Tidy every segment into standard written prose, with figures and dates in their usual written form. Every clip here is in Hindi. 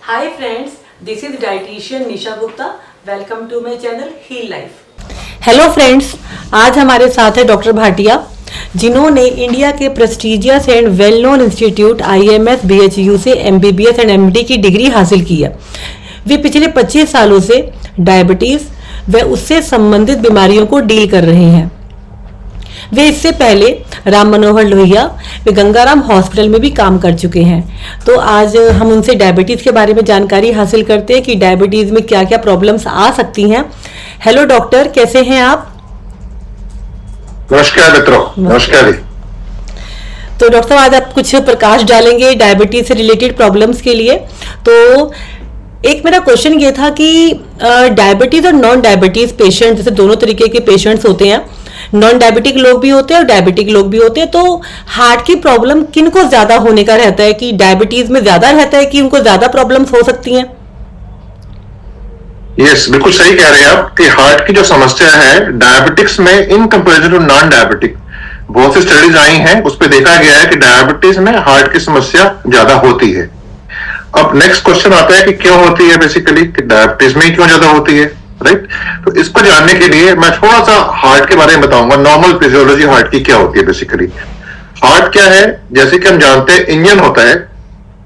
Hi friends, this is dietitian Nisha Gupta. Welcome to my channel Heal Life. Hello friends, आज हमारे साथ है डॉक्टर भाटिया, जिन्होंने इंडिया के prestigious and well known institute IMS BHU से MBBS एंड MD की डिग्री हासिल की है। वे पिछले 25 सालों से डायबिटीज़ व उससे संबंधित बीमारियों को डील कर रहे हैं। वे इससे पहले राम मनोहर लोहिया वे गंगाराम हॉस्पिटल में भी काम कर चुके हैं। तो आज हम उनसे डायबिटीज़ के बारे में जानकारी हासिल करते हैं कि डायबिटीज़ में क्या क्या प्रॉब्लम्स आ सकती हैं। हेलो डॉक्टर, कैसे हैं आप? नमस्कार मित्रों। नमस्कार जी। तो डॉक्टर आज आप कुछ प्रकाश डालेंगे डायबिटीज़ से रिलेटेड प्रॉब्लम्स के लिए। तो एक मेरा क्वेश्चन ये था कि डायबिटीज़ और नॉन डायबिटीज़ पेशेंट, जैसे दोनों तरीके के पेशेंट्स होते हैं, नॉन डायबिटिक लोग भी होते हैं और डायबिटिक लोग भी होते हैं। तो हार्ट की प्रॉब्लम किनको ज्यादा होने का रहता है, कि डायबिटीज में ज्यादा रहता है कि उनको ज्यादा प्रॉब्लम्स हो सकती हैं? यस, बिल्कुल सही कह रहे हैं आप कि हार्ट की जो समस्या है डायबिटिक्स में in comparison to non diabetic, बहुत सी स्टडीज आई हैं, उस पर देखा गया है कि डायबिटीज में हार्ट की समस्या ज्यादा होती है। अब नेक्स्ट क्वेश्चन आता है कि क्यों होती है, बेसिकली कि डायबिटीज में क्यों ज्यादा होती है, राइट? तो इसको जानने के लिए मैं थोड़ा सा हार्ट के बारे में बताऊंगा। नॉर्मल फिजियोलॉजी हार्ट की क्या होती है। बेसिकली हार्ट क्या है, जैसे कि हम जानते हैं इंजन होता है,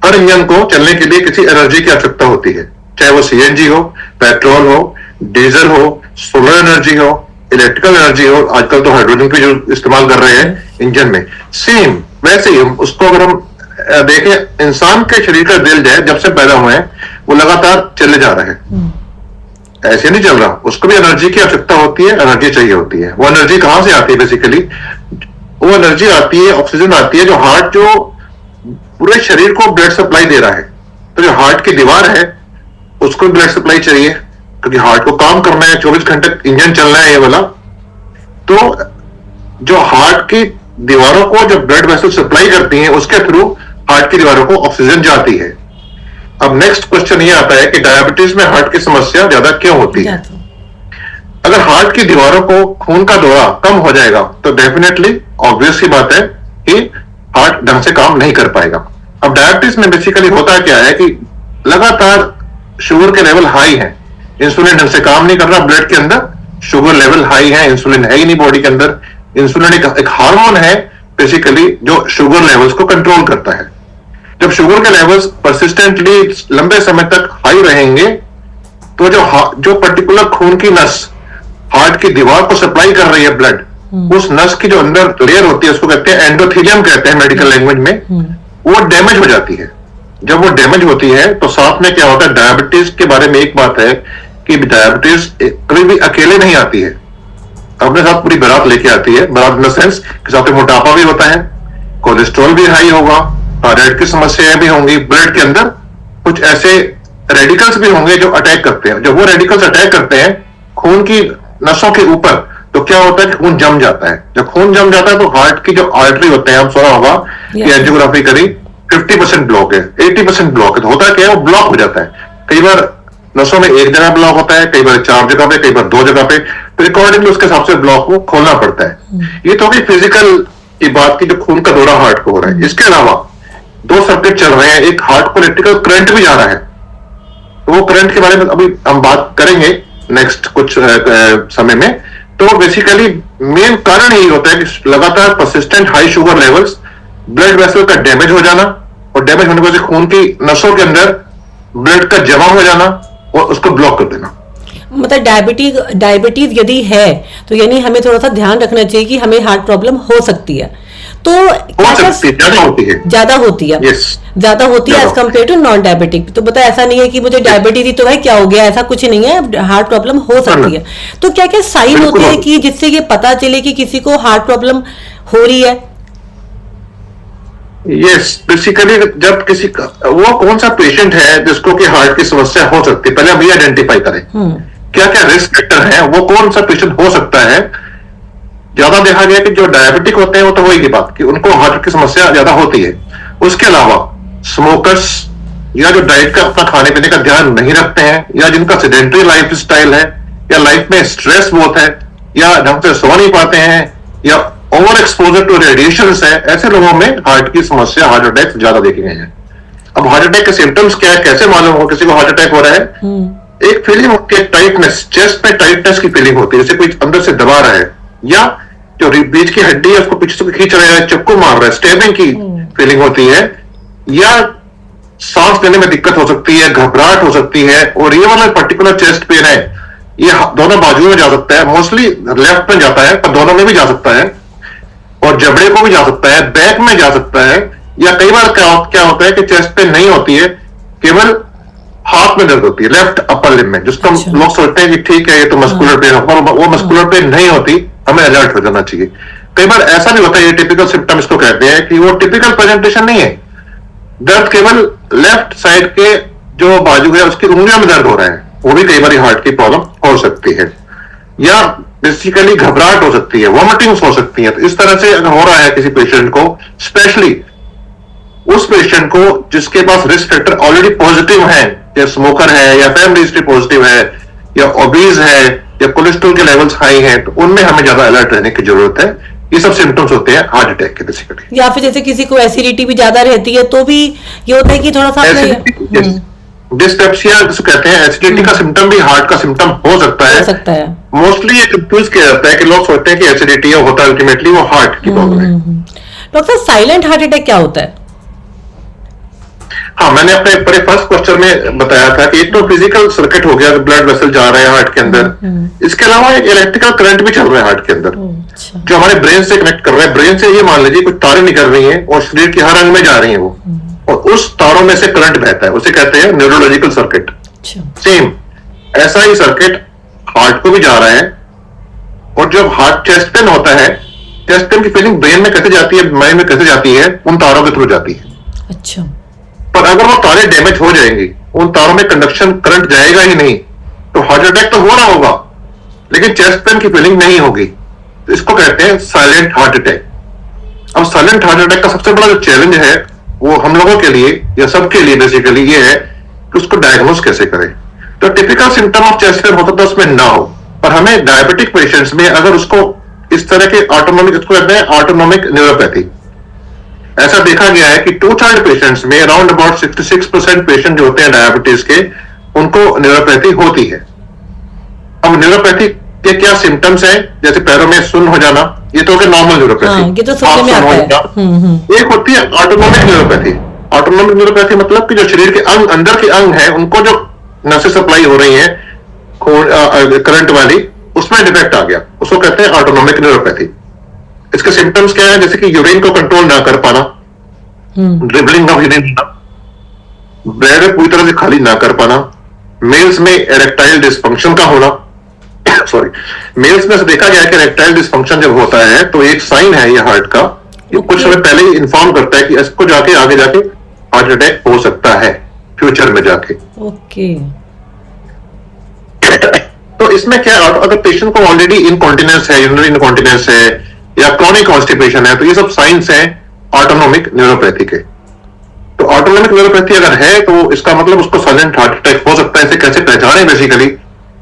हर इंजन को चलने के लिए किसी एनर्जी की आवश्यकता होती है, चाहे वो CNG हो, पेट्रोल हो, डीजल हो, सोलर एनर्जी हो, इलेक्ट्रिकल एनर्जी हो, आजकल तो हाइड्रोजन की जो इस्तेमाल कर रहे हैं इंजन में। सेम वैसे ही उसको अगर हम देखें, इंसान के शरीर का दिल जो है जब से पैदा हुए हैं वो लगातार चले जा रहा है, ऐसे नहीं चल रहा। उसको भी एनर्जी की आवश्यकता होती है, एनर्जी चाहिए होती है। वो एनर्जी कहां से आती है? बेसिकली वो एनर्जी आती है, ऑक्सीजन आती है, जो हार्ट जो पूरे शरीर को ब्लड सप्लाई दे रहा है। तो जो हार्ट की दीवार है उसको ब्लड सप्लाई चाहिए, क्योंकि हार्ट को काम करना है, 24 घंटे इंजन चलना है ये वाला। तो जो हार्ट की दीवारों को जो ब्लड वेसल सप्लाई करती है, उसके थ्रू हार्ट की दीवारों को ऑक्सीजन जाती है। अब नेक्स्ट क्वेश्चन ये आता है कि डायबिटीज में हार्ट की समस्या ज्यादा क्यों होती है? अगर हार्ट की दीवारों को खून का दौरा कम हो जाएगा तो डेफिनेटली ऑब्वियस सी बात है कि हार्ट ढंग से काम नहीं कर पाएगा। अब डायबिटीज में बेसिकली होता क्या है कि लगातार शुगर के लेवल हाई है, इंसुलिन ढंग से काम नहीं कर रहा ब्लड के अंदर, शुगर लेवल हाई है, इंसुलिन है ही नहीं बॉडी के अंदर। इंसुलिन एक हार्मोन है बेसिकली जो शुगर लेवल्स को कंट्रोल करता है। जब शुगर के लेवल्स परसिस्टेंटली लंबे समय तक हाई रहेंगे तो जो पर्टिकुलर खून की नस हार्ट की दीवार को सप्लाई कर रही है ब्लड, उस नस की जो अंदर लेयर होती है उसको कहते हैं एंडोथेलियम, कहते हैं मेडिकल लैंग्वेज में, वो डैमेज हो जाती है। जब वो डैमेज होती है तो साथ में क्या होता है, डायबिटीज के बारे में एक बात है कि डायबिटीज कभी भी अकेले नहीं आती है, अपने साथ पूरी बारात लेके आती है। बारात इन द सेंस कि साथ में मोटापा भी होता है, कोलेस्ट्रॉल भी हाई होगा, थायराइड की समस्याएं भी होंगी, ब्लड के अंदर कुछ ऐसे रेडिकल्स भी होंगे जो अटैक करते हैं। जब वो रेडिकल्स अटैक करते हैं खून की नसों के ऊपर, तो क्या होता है कि खून जम जाता है। जब खून जम जाता है तो हार्ट की जो आर्टरी होते हैं, हम सुना होगा कि एंजियोग्राफी करी, 50% ब्लॉक है, 80% ब्लॉक है। तो होता क्या है, वो ब्लॉक हो जाता है। कई बार नसों में एक जगह ब्लॉक होता है, कई बार 4 जगह पे, कई बार 2 जगह पे, तो अकॉर्डिंगली उसके हिसाब से ब्लॉक को खोलना पड़ता है। ये तो होगी फिजिकल की बात की, जो खून का दौरा हार्ट को हो रहा है। इसके अलावा 2 सर्किट चल रहे हैं, एक हार्ट को इलेक्ट्रिकल करंट भी जा रहा है, तो वो करंट के बारे में अभी हम बात करेंगे नेक्स्ट कुछ समय में। तो बेसिकली मेन कारण यही होता है कि लगातार persistent high sugar levels, blood vessel का डैमेज हो जाना, और डैमेज होने की वजह से खून की नसों के अंदर ब्लड का जमा हो जाना और उसको ब्लॉक कर देना। मतलब डायबिटीज यदि है तो यानी हमें थोड़ा सा ध्यान रखना चाहिए कि हमें हार्ट प्रॉब्लम हो सकती है। तो ज्यादा होती है, ज्यादा होती है, ज्यादा होती है as compare to non diabetic. तो बता, ऐसा नहीं है कि मुझे डायबिटीज ही तो है, क्या हो गया, ऐसा कुछ नहीं है, हार्ट प्रॉब्लम हो सकती है। तो क्या क्या साइन होते हैं कि जिससे ये पता चले कि किसी को हार्ट प्रॉब्लम हो रही है? यस, बेसिकली जब किसी का वो कौन सा पेशेंट है जिसको कि हार्ट की समस्या हो सकती है, पहले हम ये आइडेंटिफाई करें क्या क्या रिस्क फैक्टर है, वो कौन सा पेशेंट हो सकता है। ज्यादा देखा गया कि जो डायबिटिक होते हैं वो तो वही की बात कि उनको हार्ट की समस्या ज्यादा होती है। उसके अलावा स्मोकर्स, या जो डाइट का अपना खाने पीने का ध्यान नहीं रखते हैं, या जिनका सेडेंटरी लाइफ स्टाइल है, या लाइफ में स्ट्रेस बहुत है, या ढंग से सो नहीं पाते हैं, या ओवर एक्सपोजर टू रेडिएशन है, ऐसे लोगों में हार्ट की समस्या, हार्ट अटैक ज्यादा देखे गए हैं। अब हार्ट अटैक के सिम्टम्स क्या है, कैसे मालूम हो किसी को हार्ट अटैक हो रहा है? एक फीलिंग होती है टाइटनेस, चेस्ट में टाइटनेस की फीलिंग होती है, जैसे कोई अंदर से दबा रहा है, या जो बीच की हड्डी है उसको पीछे से खींच रहा है, चक्कू मार रहा है, स्टेबिंग की फीलिंग होती है, या सांस लेने में दिक्कत हो सकती है, घबराहट हो सकती है। और ये वाला पर्टिकुलर चेस्ट पेन है, ये दोनों बाजुओं में जा सकता है, मोस्टली लेफ्ट में जाता है पर दोनों में भी जा सकता है, और जबड़े को भी जा सकता है, बैक में जा सकता है, या कई बार क्या होता है कि चेस्ट पेन नहीं होती है, केवल हाथ में दर्द होती है, लेफ्ट अपर लिम में, जिसको लोग सोचते हैं कि ठीक है ये तो मस्कुलर पेन होगा, वो मस्कुलर पेन नहीं होती, हमें अलर्ट हो जाना चाहिए। कई बार ऐसा भी होता है, ये टिपिकल सिम्टम इसको कहते हैं, कि वो टिपिकल प्रेजेंटेशन नहीं है, दर्द केवल लेफ्ट साइड के जो बाजू है उसकी उंगलियों में दर्द हो रहा है, वो भी कई बार हार्ट की प्रॉब्लम हो सकती है, या बेसिकली घबराहट हो सकती है, वॉमिटिंग्स हो सकती है। तो इस तरह से अगर हो रहा है किसी पेशेंट को, स्पेशली उस पेशेंट को जिसके पास रिस्क फैक्टर ऑलरेडी पॉजिटिव है, या स्मोकर है, या फैमिली हिस्ट्री पॉजिटिव है, या ओबीज है, या कोलेस्ट्रॉल के लेवल्स हाई हैं, तो उनमें हमें ज्यादा अलर्ट रहने की जरूरत है। ये सब सिम्टम्स होते हैं हार्ट अटैक के बेसिकली। या फिर जैसे किसी को एसिडिटी भी ज्यादा रहती है तो भी ये होता है कि थोड़ा सा डिस्पेप्सिया जिसे कहते हैं, एसिडिटी का सिम्टम भी हार्ट का सिम्टम हो सकता है। मोस्टली ये कंफ्यूज किया जाता है कि लोग सोचते हैं कि एसिडिटी होता है, अल्टीमेटली वो हार्ट की प्रॉब्लम है। डॉक्टर साइलेंट हार्ट अटैक क्या होता है? हाँ, मैंने अपने फर्स्ट क्वेश्चन में बताया था कि एक तो फिजिकल सर्किट हो गया, ब्लड वेसल जा रहे हैं हार्ट के अंदर, इसके अलावा एक इलेक्ट्रिकल करंट भी चल रहा है हार्ट के अंदर, जो हमारे ब्रेन से कनेक्ट कर रहा है। ब्रेन से ये मान लीजिए कुछ तारें निकल रही हैं और शरीर के हर अंग में जा रही हैं वो, और उस तारों में से करंट बहता है, उसे कहते हैं न्यूरोलॉजिकल सर्किट। सेम ऐसा ही सर्किट हार्ट को भी जा रहा है। और जब हार्ट चेस्ट पेन होता है, चेस्ट पेन की फीलिंग ब्रेन में कैसे जाती है, माइंड में कैसे जाती है, उन तारों के थ्रू जाती है। अच्छा। पर अगर वो तारें डैमेज हो जाएंगी, उन तारों में कंडक्शन करंट जाएगा ही नहीं, तो हार्ट अटैक तो हो रहा होगा लेकिन चेस्ट पेन की फीलिंग नहीं होगी। तो इसको कहते हैं साइलेंट हार्ट अटैक। अब साइलेंट हार्ट अटैक का सबसे बड़ा जो चैलेंज है वो हम लोगों के लिए या सबके लिए बेसिकली ये है कि उसको डायग्नोस कैसे करें। तो typical symptom of chest pain होता तो उसमें ना हो, पर हमें डायबिटिक पेशेंट्स में अगर उसको इस तरह के ऑटोनोमिक, इसको कहते हैं ऑटोनोमिक न्यूरोपैथी, ऐसा देखा गया है कि 2/3 पेशेंट्स में अराउंड अबाउट 66% पेशेंट जो होते हैं डायबिटीज के, उनको न्यूरोपैथी होती है। अब न्यूरोपैथी के क्या सिम्टम्स हैं, जैसे पैरों में सुन्न हो जाना, ये तो नॉर्मल न्यूरोपैथी, ये तो सुनने में आता है। एक होती है ऑटोनोमिक न्यूरोपैथी। ऑटोनोमिक न्यूरोपैथी मतलब कि जो शरीर के अंग, अंदर के अंग है, उनको जो नसें सप्लाई हो रही है करंट वाली, उसमें डिफेक्ट आ गया, उसको कहते हैं ऑटोनोमिक न्यूरोपैथी। इसके सिम्टम्स क्या है, जैसे कि यूरिन को कंट्रोल ना कर पाना, ड्रिबलिंग ऑफ यूरिन, ब्लैडर पूरी तरह से खाली ना कर पाना, मेल्स में इरेक्टाइल डिसफंक्शन का होना। सॉरी, मेल्स में से देखा गया है कि इरेक्टाइल डिसफंक्शन जब होता है तो एक साइन है ये हार्ट का, ये कुछ समय पहले ही इन्फॉर्म करता है कि इसको जाके आगे जाके हार्ट अटैक हो सकता है फ्यूचर में जाके। ओके। तो इसमें क्या, अगर पेशेंट को ऑलरेडी इनकॉन्टिनेंस है, यूरिनरी इनकॉन्टिनेंस है, या क्रॉनिक कॉन्स्टिपेशन है, तो ये सब साइंस हैं ऑटोनोमिक न्यूरोपैथी के। तो ऑटोनोमिक न्यूरोपैथी अगर है तो इसका मतलब उसको साइलेंट हार्ट अटैक हो सकता है। इसे कैसे पहचाने, बेसिकली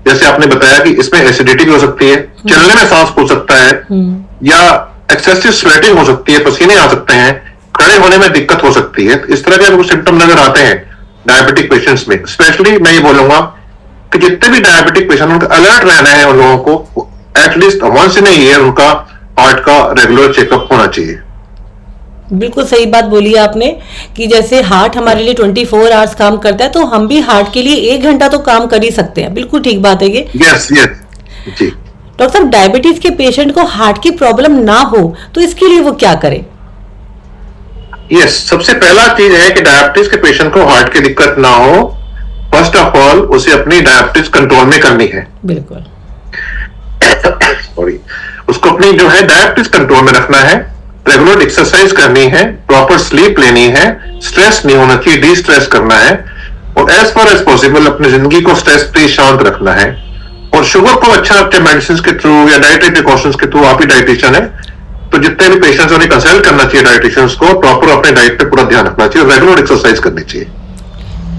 जैसे आपने बताया कि इसमें एसिडिटी भी हो सकती है, चलने में सांस फूल सकता है, या एक्सेसिव स्वेटिंग हो सकती है, पसीने आ सकते हैं, खड़े होने में दिक्कत हो सकती है। इस तरह के सिम्टम नजर आते हैं डायबिटिक पेशेंट्स में। स्पेशली मैं ये बोलूंगा कि जितने भी डायबिटिक पेशेंट, उनका अलर्ट रहना है उन लोगों को, at least once in a year उनका हार्ट का रेगुलर चेकअप होना चाहिए। बिल्कुल सही बात बोली आपने कि जैसे हार्ट हमारे लिए 24 आवर्स काम करता है, तो हम भी हार्ट के लिए 1 घंटा तो काम कर ही सकते हैं। बिल्कुल ठीक बात है ये। यस यस जी। डॉक्टर साहब, डायबिटीज के पेशेंट को हार्ट की प्रॉब्लम ना हो तो इसके लिए वो क्या करे? यस, सबसे पहला चीज है कि डायबिटीज के पेशेंट को हार्ट की दिक्कत ना हो, फर्स्ट ऑफ ऑल उसे अपनी डायबिटीज कंट्रोल में करनी है। बिल्कुल। सॉरी, उसको अपनी जो है डायबिटीज कंट्रोल में रखना है, रेगुलर एक्सरसाइज करनी है, प्रॉपर स्लीप लेनी है, स्ट्रेस नहीं होना चाहिए, डी स्ट्रेस करना है, और एज फार एज पॉसिबल अपनी जिंदगी को स्ट्रेस फ्री शांत रखना है। और शुगर को अच्छा रखते हैं मेडिसिन के थ्रू या डाइटरी प्रिकॉशंस के थ्रू। आप ही डाइटिशियन है, तो जितने भी पेशेंट्स उन्हें कंसल्ट करना चाहिए डाइटिशियंस को, प्रॉपर अपने डाइट पे पूरा ध्यान रखना चाहिए, रेगुलर एक्सरसाइज करनी चाहिए।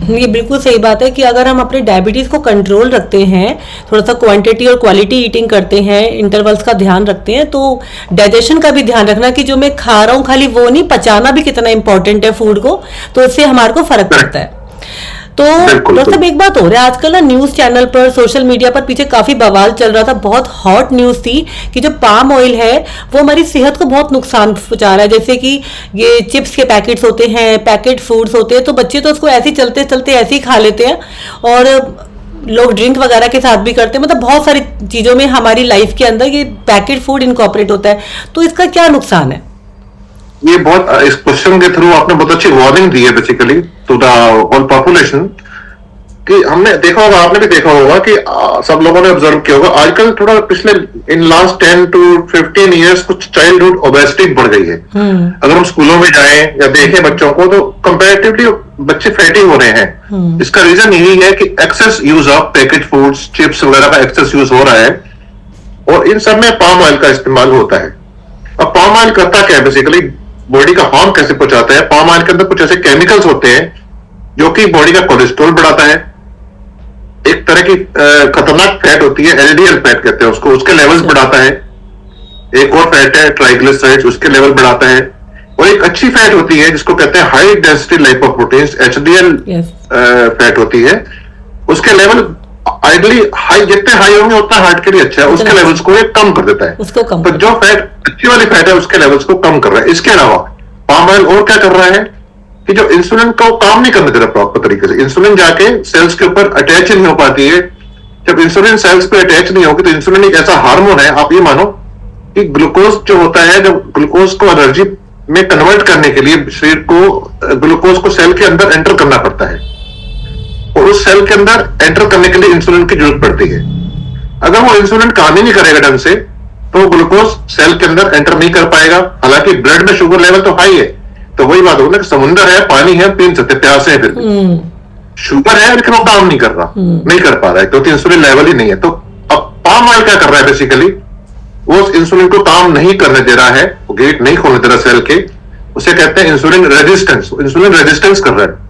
ये बिल्कुल सही बात है कि अगर हम अपने डायबिटीज को कंट्रोल रखते हैं, थोड़ा सा क्वांटिटी और क्वालिटी ईटिंग करते हैं, इंटरवल्स का ध्यान रखते हैं, तो डाइजेशन का भी ध्यान रखना कि जो मैं खा रहा हूँ खाली वो नहीं, पचाना भी कितना इंपॉर्टेंट है फूड को, तो इससे हमारे को फर्क पड़ता है। तो डॉक्टर साहब एक बात हो रहा है आजकल ना, न्यूज चैनल पर, सोशल मीडिया पर पीछे काफी बवाल चल रहा था, बहुत हॉट न्यूज थी कि जो पाम ऑयल है वो हमारी सेहत को बहुत नुकसान पहुंचा रहा है। जैसे कि ये चिप्स के पैकेट्स होते हैं, पैकेट फूड्स होते हैं, तो बच्चे तो उसको ऐसे ही चलते चलते ऐसे ही खा लेते हैं, और लोग ड्रिंक वगैरह के साथ भी करते हैं। मतलब बहुत सारी चीजों में हमारी लाइफ के अंदर ये पैकेट फूड इनकॉर्पोरेट होता है, तो इसका क्या नुकसान है? ये बहुत, इस क्वेश्चन के थ्रू आपने बहुत अच्छी वार्निंग दी है basically to the whole population, कि हमने देखा होगा, आपने भी देखा होगा कि सब लोगों ने ऑब्जर्व किया होगा, आजकल थोड़ा पिछले इन लास्ट 10 to 15 इयर्स कुछ चाइल्डहुड ओबेसिटी बढ़ गई है। अगर हम स्कूलों में जाएं या देखें बच्चों को, तो कंपैरेटिवली बच्चे फैटी हो रहे हैं। इसका रीजन यही है कि excess use of package foods, chips वगैरह का एक्सेस यूज हो रहा है, और इन सब में पाम ऑयल का इस्तेमाल होता है। अब पाम ऑयल करता क्या है बेसिकली, बॉडी का हार्म कैसे पहुंचाता है? पाम ऑयल के अंदर कुछ ऐसे केमिकल्स होते हैं जो कि बॉडी का कोलेस्ट्रॉल बढ़ाता है। एक तरह की खतरनाक फैट होती है, एलडीएल फैट कहते हैं उसको, उसके लेवल्स बढ़ाता है। एक और फैट है ट्राइग्लिसराइड्स, उसके लेवल बढ़ाता है। और एक अच्छी फैट होती है जिसको कहते हैं high density lipoproteins, HDL fat होती है, उसके लेवल आइडली हाई, जितने हाई होंगे उतना हार्ट के लिए अच्छा है, उसके लेवल्स को ये कम कर देता है। उसको कम, तो जो फैट अच्छी वाली फैट है उसके लेवल्स को कम कर रहा है। इसके अलावा पाम ऑयल और क्या कर रहा है कि जो इंसुलिन को काम नहीं करने दे रहा प्रॉपर तरीके से, इंसुलिन जाके सेल्स के ऊपर अटैच नहीं हो पाती है। जब इंसुलिन सेल्स पे अटैच नहीं होगी तो इंसुलिन एक ऐसा हार्मोन है, आप ये मानो कि ग्लूकोज जो होता है, जब ग्लूकोज को एनर्जी में कन्वर्ट करने के लिए शरीर को ग्लूकोज को सेल के अंदर एंटर करना पड़ता है, और उस सेल के अंदर एंटर करने के लिए इंसुलिन की जरूरत पड़ती है। अगर वो इंसुलिन काम ही नहीं करेगा ढंग से, तो ग्लूकोज सेल के अंदर एंटर नहीं कर पाएगा। हालांकि ब्लड में शुगर लेवल तो हाई है, तो वही बात होगी ना कि समुद्र है, पानी है, पी सकते, प्यासे है, फिर शुगर है लेकिन वो काम नहीं कर रहा, नहीं कर पा रहा है, क्योंकि इंसुलिन लेवल ही नहीं है। तो अब पाम ऑयल क्या कर रहा है बेसिकली, वो उस इंसुलिन को काम नहीं करने दे रहा है, वो गेट नहीं खोलने दे रहा सेल के, उसे कहते हैं इंसुलिन रेजिस्टेंस, इंसुलिन रेजिस्टेंस कर रहा है।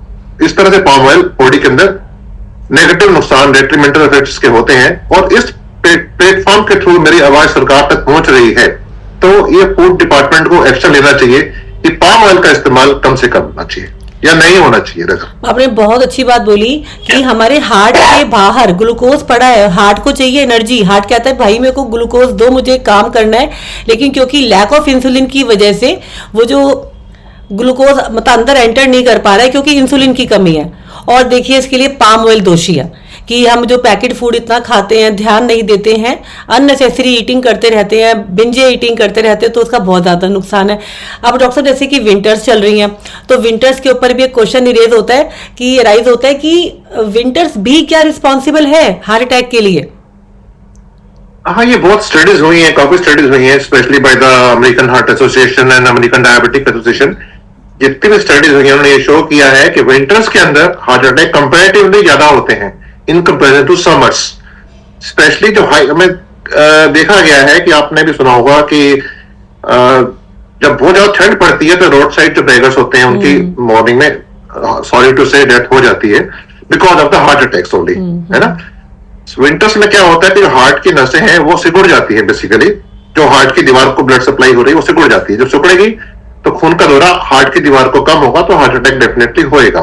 इस तरह से पाम ऑयल बॉडी के अंदर नेगेटिव नुकसान, डेट्रीमेंटल इफेक्ट्स के होते हैं, और इस प्लेटफॉर्म के थ्रू मेरी आवाज सरकार तक पहुंच रही है, तो ये फूड डिपार्टमेंट को एक्शन लेना चाहिए कि पाम ऑयल का इस्तेमाल कम से कम होना चाहिए या नहीं होना चाहिए। आपने बहुत अच्छी बात बोली कि हमारे हार्ट के बाहर ग्लूकोज पड़ा है, हार्ट को चाहिए एनर्जी, हार्ट कहता है भाई मेरे को ग्लूकोज दो, मुझे काम करना है, लेकिन क्योंकि लैक ऑफ इंसुलिन की वजह से वो जो ग्लूकोज मतलब अंदर एंटर नहीं कर पा रहा है, क्योंकि इंसुलिन की कमी है। और देखिए इसके लिए पाम ऑयल दोषी है कि हम जो पैकेट फूड इतना खाते हैं, ध्यान नहीं देते हैं, अननेसेसरी ईटिंग करते रहते हैं, बिंजे ईटिंग करते रहते हैं, तो उसका बहुत ज़्यादा नुकसान है। अब डॉक्टर साहब जैसे कि विंटर्स चल रही हैं, तो विंटर्स के ऊपर भी एक क्वेश्चन रेज होता है कि विंटर्स भी क्या रिस्पॉन्सिबल है हार्ट अटैक के लिए? हाँ, ये बहुत स्टडीज हुई हैं, काफी स्टडीज हुई हैं, specially by the American heart association and American diabetic association. जितनी भी स्टडीज हुई हैं उन्होंने ये शो किया है कि विंटर्स के अंदर हार्ट अटैक कंपैरेटिवली ज्यादा होते हैं in comparison to summers. Especially जो हाई में देखा गया है कि आपने भी सुना होगा कि जब बहुत ज्यादा ठंड पड़ती है तो रोड साइड जो बेगर्स होते हैं उनकी मॉर्निंग में, सॉरी टू से, डेथ हो जाती है because of the heart attacks only, है ना। विंटर्स में क्या होता है कि हार्ट की नसें हैं वो सिकुड़ जाती है, बेसिकली जो हार्ट की दीवार को ब्लड सप्लाई हो रही है वो सिकुड़ जाती है। जब सिकुड़ेगी तो खून का दौरा हार्ट की दीवार को कम होगा, तो हार्ट अटैक डेफिनेटली होएगा।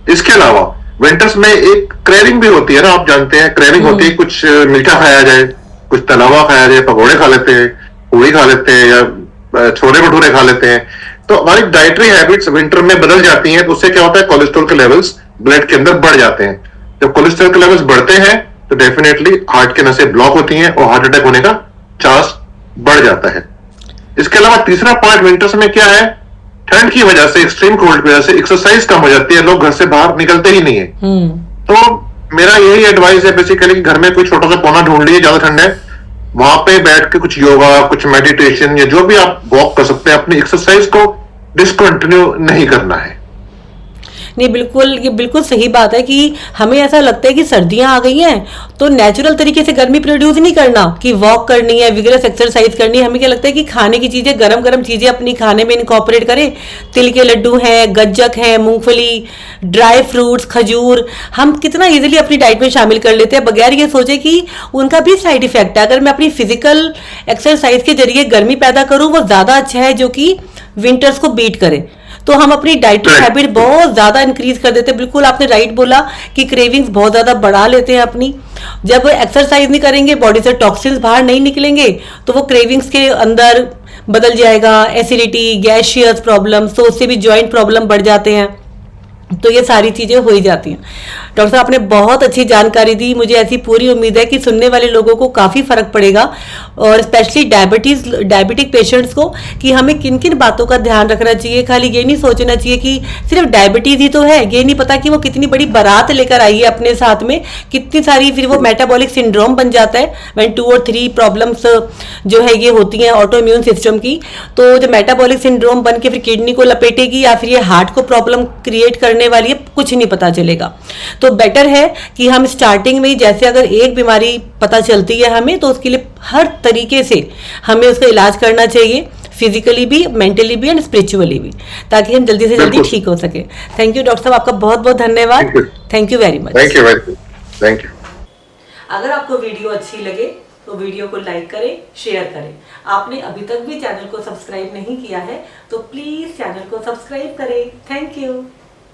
इसके अलावा विंटर्स में एक क्रेविंग भी होती है ना, आप जानते हैं क्रेविंग होती है, कुछ मीठा खाया जाए, कुछ तला हुआ खाया जाए, पकौड़े खा लेते हैं, पूड़ी खा लेते हैं, या छोले भटूरे खा लेते हैं। तो हमारी डाइटरी हैबिट्स विंटर में बदल जाती हैं, तो उससे क्या होता है कोलेस्ट्रॉल के लेवल्स ब्लड के अंदर बढ़ जाते हैं। जब कोलेस्ट्रॉल के लेवल्स बढ़ते हैं तो डेफिनेटली हार्ट की नसें ब्लॉक होती हैं और हार्ट अटैक होने का चांस बढ़ जाता है। इसके अलावा तीसरा पॉइंट विंटर्स में क्या है, ठंड की वजह से, एक्सट्रीम कोल्ड की वजह से एक्सरसाइज कम हो जाती है, लोग घर से बाहर निकलते ही नहीं है। तो मेरा यही एडवाइस है बेसिकली कि घर में कोई छोटा सा कोना ढूंढ लीजिए, ज्यादा ठंड है, वहां पे बैठ के कुछ योगा, कुछ मेडिटेशन या जो भी आप वॉक कर सकते हैं, अपनी एक्सरसाइज को डिसकंटिन्यू नहीं करना है। नहीं, बिल्कुल ये बिल्कुल सही बात है कि हमें ऐसा लगता है कि सर्दियां आ गई हैं तो नेचुरल तरीके से गर्मी प्रोड्यूस नहीं करना, कि वॉक करनी है, विगरस एक्सरसाइज करनी है। हमें क्या लगता है कि खाने की चीजें, गरम गरम चीजें अपनी खाने में इनकॉर्पोरेट करें। तिल के लड्डू हैं, गज्जक है, मूंगफली, ड्राई फ्रूट्स, खजूर, हम कितना इजीली अपनी डाइट में शामिल कर लेते हैं बगैर ये सोचे कि उनका भी साइड इफेक्ट है। अगर मैं अपनी फिजिकल एक्सरसाइज के जरिए गर्मी पैदा करूं वो ज्यादा अच्छा है जो कि विंटर्स को बीट करे। तो हम अपनी डाइटरी हैबिट बहुत ज्यादा इंक्रीज कर देते हैं। बिल्कुल आपने राइट बोला कि क्रेविंग्स बहुत ज्यादा बढ़ा लेते हैं अपनी। जब एक्सरसाइज नहीं करेंगे, बॉडी से टॉक्सिन्स बाहर नहीं निकलेंगे तो वो क्रेविंग्स के अंदर बदल जाएगा। एसिडिटी, गैशियस प्रॉब्लम्स, तो उससे भी जॉइंट प्रॉब्लम बढ़ जाते हैं। तो ये सारी चीजें हो ही जाती हैं। डॉक्टर साहब आपने बहुत अच्छी जानकारी दी। मुझे ऐसी पूरी उम्मीद है कि सुनने वाले लोगों को काफी फर्क पड़ेगा, और स्पेशली डायबिटिक पेशेंट्स को, कि हमें किन किन बातों का ध्यान रखना चाहिए। खाली ये नहीं सोचना चाहिए कि सिर्फ डायबिटीज ही तो है, ये नहीं पता कि वो कितनी बड़ी बारात लेकर आई है अपने साथ में, कितनी सारी फिर वो मेटाबॉलिक सिंड्रोम बन जाता है व्हेन 2 और 3 प्रॉब्लम्स जो है ये होती हैं ऑटो इम्यून सिस्टम की। तो जो मेटाबॉलिक सिंड्रोम बन के फिर किडनी को लपेटेगी या फिर ये हार्ट को प्रॉब्लम क्रिएट करने वाली है, कुछ नहीं पता चलेगा। तो बेटर है कि हम स्टार्टिंग में ही, जैसे अगर एक बीमारी पता चलती है हमें, तो उसके लिए हर तरीके से हमें उसका इलाज करना चाहिए, फिजिकली भी, मेंटली भी एंड स्पिरिचुअली भी, ताकि हम जल्दी से जल्दी ठीक हो सके। थैंक यू डॉक्टर साहब, आपका बहुत बहुत धन्यवाद। Thank you very much. Thank you. अगर आपको वीडियो अच्छी लगे तो वीडियो को लाइक करें, शेयर करें। आपने अभी तक भी चैनल को सब्सक्राइब नहीं किया है तो प्लीज चैनल को सब्सक्राइब करें। Thank you.